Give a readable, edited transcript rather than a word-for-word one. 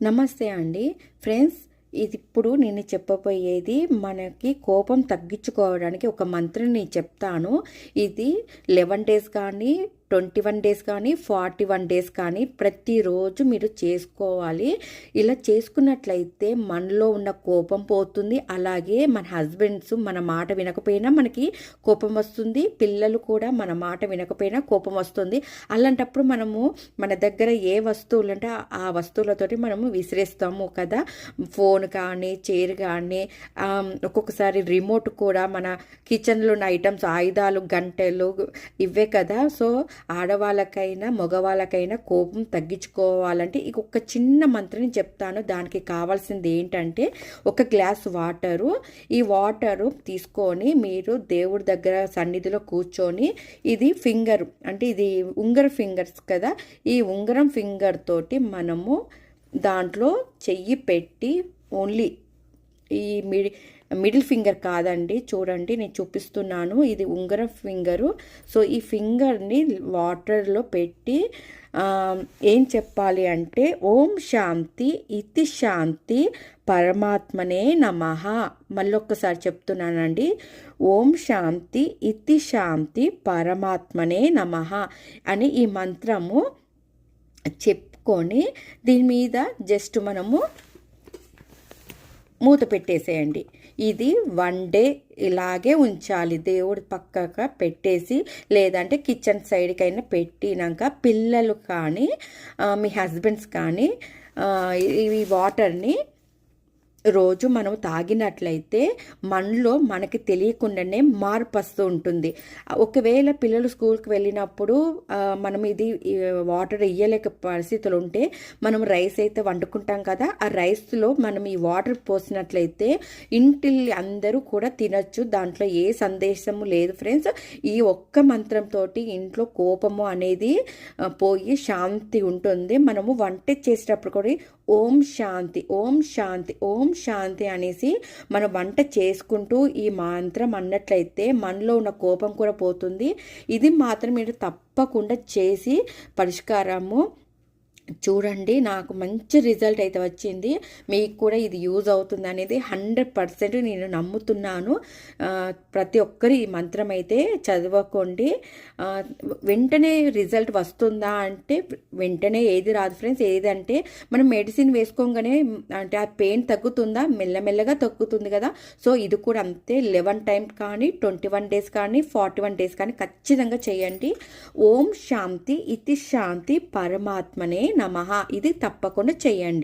నమస్తే అండి ఫ్రెండ్స్. ఇది ఇప్పుడు నేను చెప్పబోయేది మనకి కోపం తగ్గించుకోవడానికి ఒక మంత్రం నేను చెప్తాను. ఇది 11 డేస్ కానీ 21 డేస్ కానీ 41 డేస్ కానీ ప్రతిరోజు మీరు చేసుకోవాలి. ఇలా చేసుకున్నట్లయితే మనలో ఉన్న కోపం పోతుంది. అలాగే మన హస్బెండ్స్ మన మాట వినకపోయినా మనకి కోపం వస్తుంది. పిల్లలు కూడా మన మాట వినకపోయినా కోపం వస్తుంది. అలాంటప్పుడు మనము మన దగ్గర ఏ వస్తువులు అంటే ఆ వస్తువులతోటి మనము విసిరేస్తాము కదా. ఫోన్ కానీ చైర్ కానీ ఒక్కొక్కసారి రిమోట్ కూడా మన కిచెన్లో ఉన్న ఐటమ్స్ ఆయుధాలు గంటెలు ఇవే కదా. సో ఆడవాళ్ళకైనా మగవాళ్ళకైనా కోపం తగ్గించుకోవాలంటే ఒక చిన్న మంత్రం చెప్తాను. దానికి కావాల్సింది ఏంటంటే ఒక గ్లాస్ వాటరు. ఈ వాటరు తీసుకొని మీరు దేవుడి దగ్గర సన్నిధిలో కూర్చొని ఇది ఫింగర్ అంటే ఇది ఉంగర ఫింగర్స్ కదా. ఈ ఉంగరం ఫింగర్ తోటి మనము దాంట్లో చెయ్యి పెట్టి ఓన్లీ ఈ మిడిల్ ఫింగర్ కాదండి, చూడండి నేను చూపిస్తున్నాను. ఇది ఉంగరం ఫింగరు. సో ఈ ఫింగర్ని వాటర్లో పెట్టి ఏం చెప్పాలి అంటే ఓం శాంతి ఇతి శాంతి పరమాత్మనే నమః. మళ్ళొక్కసారి చెప్తున్నానండి. ఓం శాంతి ఇతి శాంతి పరమాత్మనే నమః అని ఈ మంత్రము చెప్పుకొని దీని మీద జస్ట్ మనము మూత పెట్టేసేయండి. ఇది 1 డే ఇలాగే ఉంచాలి. దేవుడి పక్కగా పెట్టేసి లేదంటే కిచెన్ సైడ్కైనా పెట్టినాక పిల్లలు కానీ మీ హస్బెండ్స్ కానీ ఈ వాటర్ని రోజు మనం తాగినట్లయితే మనలో మనకి తెలియకుండానే మార్పు వస్తూ ఉంటుంది. ఒకవేళ పిల్లలు స్కూల్కి వెళ్ళినప్పుడు మనం ఇది వాటర్ ఇయ్యలేక పరిస్థితులు ఉంటే మనం రైస్ అయితే వండుకుంటాం కదా. ఆ రైస్లో మనం ఈ వాటర్ పోసినట్లయితే ఇంటి అందరూ కూడా తినచ్చు. దాంట్లో ఏ సందేశము లేదు ఫ్రెండ్స్. ఈ ఒక్క మంత్రంతో ఇంట్లో కోపము అనేది పోయి శాంతి ఉంటుంది. మనము వంట చేసేటప్పుడు కూడా ఓం శాంతి ఓం శాంతి ఓం శాంతి అనేసి మనం వంట చేసుకుంటూ ఈ మంత్రం అన్నట్లయితే మనలో ఉన్న కోపం కూడా పోతుంది. ఇది మాత్రం మీరు తప్పకుండా చేసి పరిష్కారము చూడండి. నాకు మంచి రిజల్ట్ అయితే వచ్చింది. మీకు కూడా ఇది యూజ్ అవుతుంది అనేది 100% నేను నమ్ముతున్నాను. ప్రతి ఒక్కరు ఈ మంత్రం అయితే చదవకండి. వెంటనే రిజల్ట్ వస్తుందా అంటే వెంటనే ఏది రాదు ఫ్రెండ్స్. ఏదంటే మనం మెడిసిన్ వేసుకోగానే అంటే ఆ పెయిన్ తగ్గుతుందా, మెల్లమెల్లగా తగ్గుతుంది కదా. సో ఇది కూడా అంతే. 11 టైమ్స్ కానీ 21 డేస్ కానీ 41 డేస్ కానీ ఖచ్చితంగా చేయండి. ఓం శాంతి ఇతి శాంతి పరమాత్మనే నమః. ఇది తప్పకుండా చేయండి.